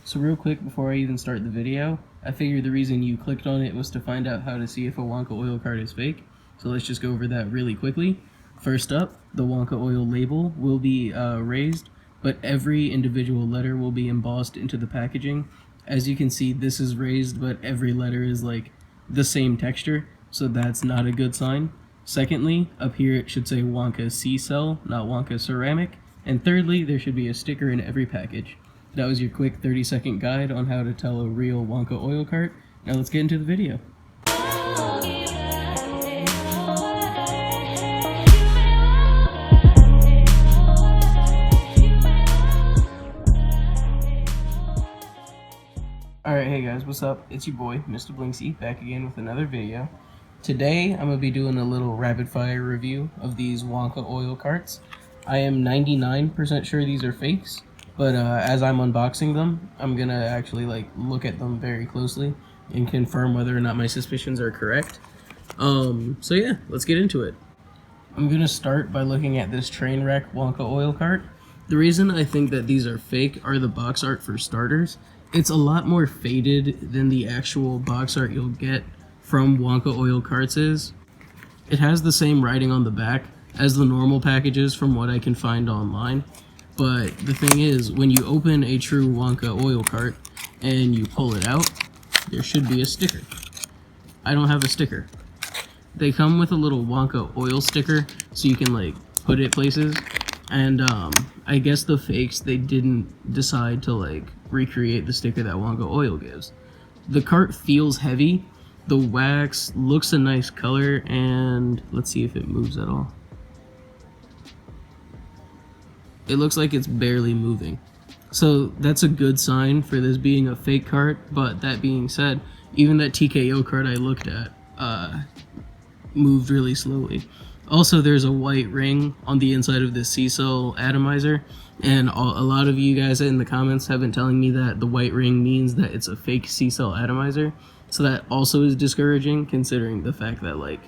So real quick before I even start the video, I figured the reason you clicked on it was to find out how to see if a Wonka Oil Cart is fake. So let's just go over that really quickly. First up, the Wonka Oil label will be raised, but every individual letter will be embossed into the packaging. As you can see, this is raised, but every letter is like the same texture, so that's not a good sign. Secondly, up here it should say Wonka Sea Cell, not Wonka Ceramic. And thirdly, there should be a sticker in every package. That was your quick 30-second guide on how to tell a real Wonka Oil Cart. Now let's get into the video. Alright, hey guys, what's up? It's your boy, MasterBlinxey, back again with another video. Today, I'm going to be doing a little rapid-fire review of these Wonka Oil Carts. I am 99% sure these are fakes, but as I'm unboxing them, I'm going to actually look at them very closely and confirm whether or not my suspicions are correct. So yeah, let's get into it. I'm going to start by looking at this train wreck Wonka Oil Cart. The reason I think that these are fake are the box art for starters. It's a lot more faded than the actual box art you'll get from Wonka Oil Carts is. It has the same writing on the back as the normal packages from what I can find online. But the thing is, when you open a true Wonka Oil Cart and you pull it out, there should be a sticker. I don't have a sticker. They come with a little Wonka oil sticker so you can put it places. And I guess the fakes, they didn't decide to recreate the sticker that Wonka Oil gives. The cart feels heavy. The wax looks a nice color, and let's see if it moves at all. It looks like it's barely moving. So that's a good sign for this being a fake cart, but that being said, even that TKO cart I looked at moved really slowly. Also, there's a white ring on the inside of this C-cell atomizer, and a lot of you guys in the comments have been telling me that the white ring means that it's a fake C-cell atomizer, so that also is discouraging, considering the fact that,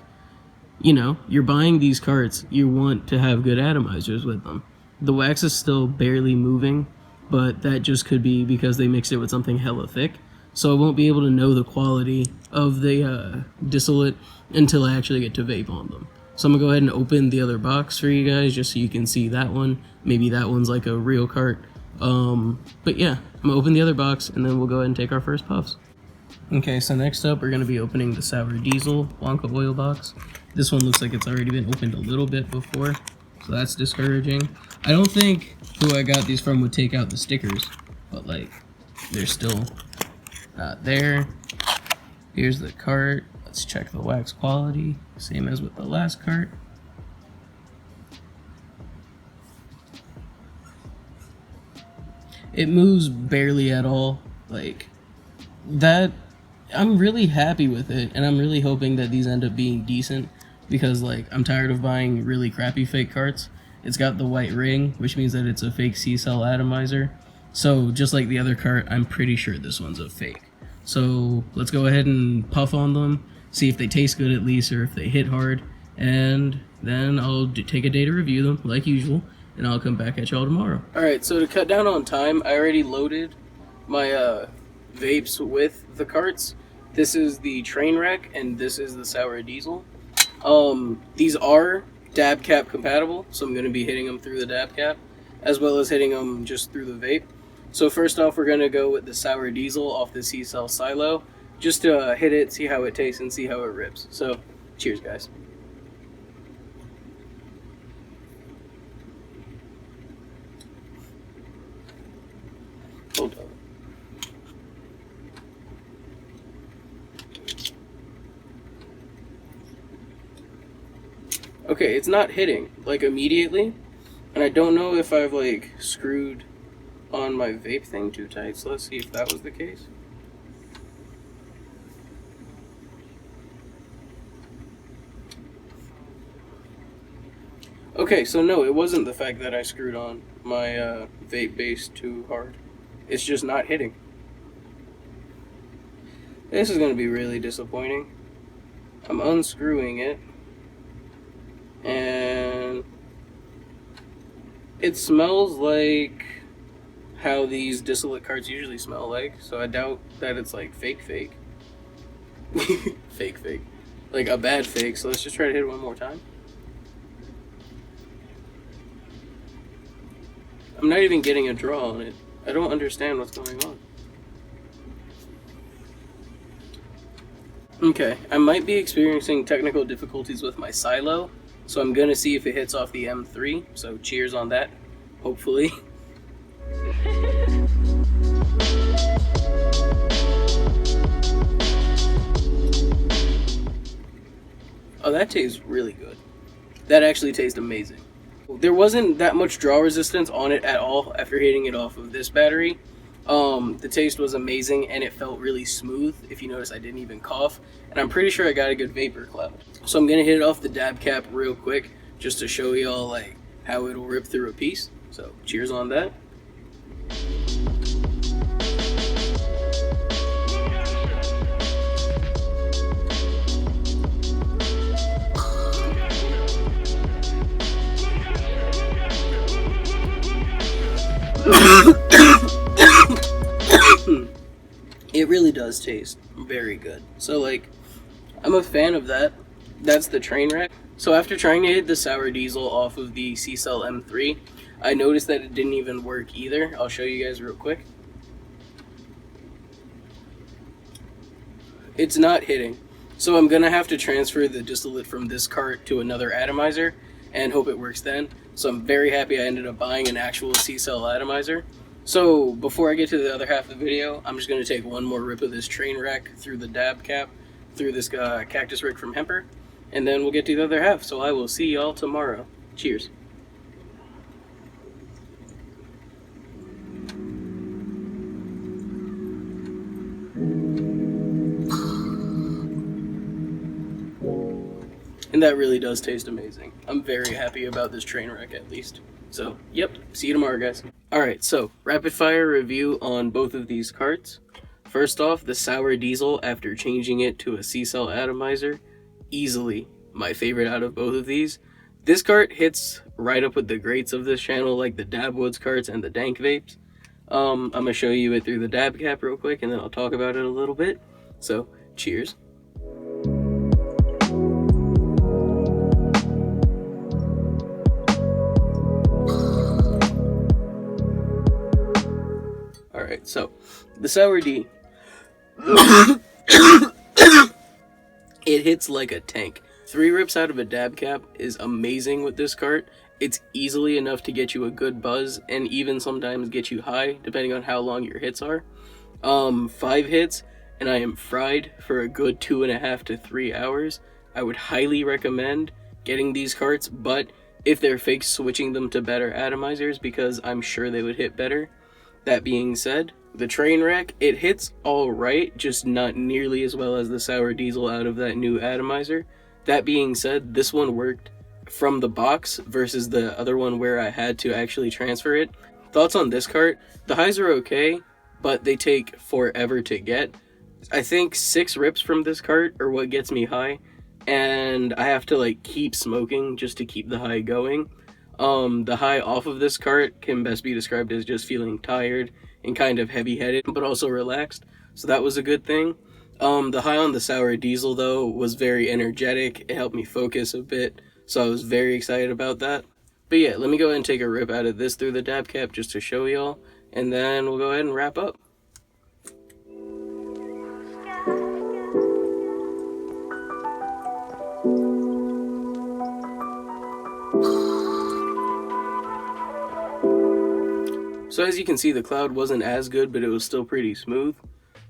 you're buying these carts, you want to have good atomizers with them. The wax is still barely moving, but that just could be because they mixed it with something hella thick, so I won't be able to know the quality of the distillate until I actually get to vape on them. So I'm going to go ahead and open the other box for you guys just so you can see that one. Maybe that one's like a real cart. But yeah, I'm going to open the other box and then we'll go ahead and take our first puffs. Okay, so next up we're going to be opening the Sour Diesel Wonka Oil box. This one looks like it's already been opened a little bit before, so that's discouraging. I don't think who I got these from would take out the stickers, but they're still not there. Here's the cart. Let's check the wax quality, same as with the last cart. It moves barely at all. That, I'm really happy with it, and I'm really hoping that these end up being decent, because I'm tired of buying really crappy fake carts. It's got the white ring, which means that it's a fake C-cell atomizer. So just like the other cart, I'm pretty sure this one's a fake. So let's go ahead and puff on them, see if they taste good at least, or if they hit hard, and then I'll take a day to review them, like usual, and I'll come back at y'all tomorrow. Alright, so to cut down on time, I already loaded my vapes with the carts. This is the train wreck, and this is the Sour Diesel. These are dab cap compatible, so I'm going to be hitting them through the dab cap, as well as hitting them just through the vape. So first off, we're going to go with the Sour Diesel off the C-cell silo, just to hit it, see how it tastes, and see how it rips. So, cheers, guys. Hold on. Okay, it's not hitting, immediately, and I don't know if I've, screwed on my vape thing too tight, so let's see if that was the case. Okay, so no, it wasn't the fact that I screwed on my vape base too hard. It's just not hitting. This is going to be really disappointing. I'm unscrewing it, and it smells like how these distillate carts usually smell like, so I doubt that it's like fake. fake. Like a bad fake, so let's just try to hit it one more time. I'm not even getting a draw on it. I don't understand what's going on. Okay, I might be experiencing technical difficulties with my silo, so I'm gonna see if it hits off the M3, so cheers on that, hopefully. Oh, that tastes really good. That actually tastes amazing. There wasn't that much draw resistance on it at all after hitting it off of this battery. The taste was amazing and it felt really smooth. If you notice, I didn't even cough, and I'm pretty sure I got a good vapor cloud. So I'm gonna hit it off the dab cap real quick just to show y'all like how it'll rip through a piece. So cheers on that. It really does taste very good. So like, I'm a fan of that. That's the train wreck. So after trying to hit the sour diesel off of the C-Cell M3, I noticed that it didn't even work either. I'll show you guys real quick. It's not hitting. So I'm gonna have to transfer the distillate from this cart to another atomizer and hope it works then. So I'm very happy I ended up buying an actual C-Cell atomizer. So before I get to the other half of the video, I'm just going to take one more rip of this train wreck through the dab cap, through this cactus rig from Hemper, and then we'll get to the other half. So I will see y'all tomorrow. Cheers. And that really does taste amazing. I'm very happy about this train wreck at least. So, yep, see you tomorrow, guys. Alright, so, rapid fire review on both of these carts. First off, the sour diesel after changing it to a C-Cell atomizer. Easily my favorite out of both of these. This cart hits right up with the greats of this channel, like the Dab Woods carts and the Dank Vapes. I'm going to show you it through the dab cap real quick, and then I'll talk about it a little bit. So, cheers. Alright, so, the Sour D. It hits like a tank. 3 rips out of a dab cap is amazing with this cart. It's easily enough to get you a good buzz, and even sometimes get you high, depending on how long your hits are. 5 hits, and I am fried for a good 2.5 to 3 hours. I would highly recommend getting these carts, but if they're fake, switching them to better atomizers, because I'm sure they would hit better. That being said, the train wreck, it hits alright, just not nearly as well as the sour diesel out of that new atomizer. That being said, this one worked from the box versus the other one where I had to actually transfer it. Thoughts on this cart? The highs are okay, but they take forever to get. I think 6 rips from this cart are what gets me high, and I have to like keep smoking just to keep the high going. The high off of this cart can best be described as just feeling tired and kind of heavy-headed, but also relaxed, so that was a good thing. The high on the sour diesel, though, was very energetic. It helped me focus a bit, so I was very excited about that. But yeah, let me go ahead and take a rip out of this through the dab cap just to show y'all, and then we'll go ahead and wrap up. So as you can see, the cloud wasn't as good, but it was still pretty smooth.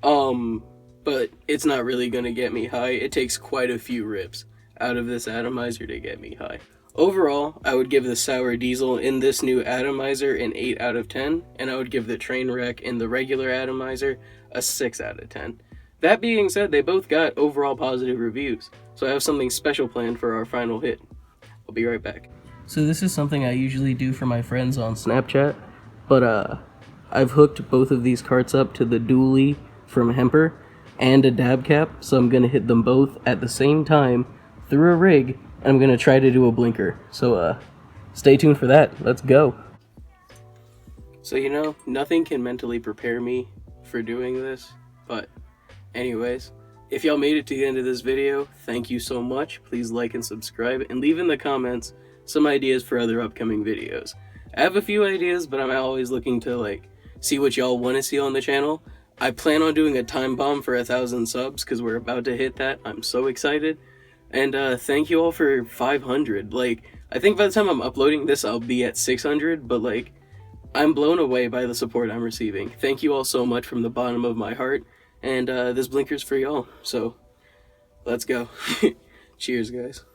But it's not really going to get me high. It takes quite a few rips out of this atomizer to get me high. Overall, I would give the sour diesel in this new atomizer an 8 out of 10, and I would give the train wreck in the regular atomizer a 6 out of 10. That being said, they both got overall positive reviews, so I have something special planned for our final hit. I'll be right back. So this is something I usually do for my friends on Snapchat, but I've hooked both of these carts up to the dually from Hemper and a dab cap, so I'm going to hit them both at the same time through a rig, and I'm going to try to do a blinker. So stay tuned for that. Let's go. So, you know, nothing can mentally prepare me for doing this. But anyways, if y'all made it to the end of this video, thank you so much. Please like and subscribe, and leave in the comments some ideas for other upcoming videos. I have a few ideas, but I'm always looking to like see what y'all want to see on the channel. I plan on doing a time bomb for 1,000 subs because we're about to hit that. I'm so excited. And thank you all for 500. Like, I think by the time I'm uploading this, I'll be at 600, but like, I'm blown away by the support I'm receiving. Thank you all so much from the bottom of my heart. And this blinker's for y'all. So, let's go. Cheers, guys.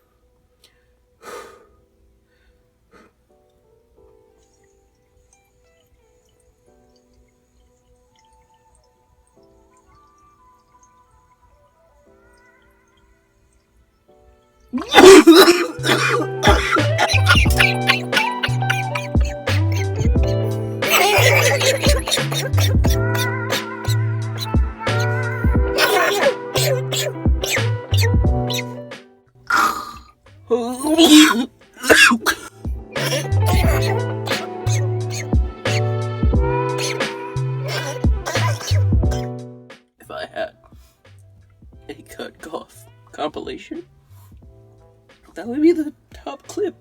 If I had a cut cough compilation, that would be the top clip.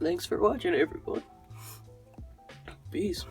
Thanks for watching, everyone. Peace.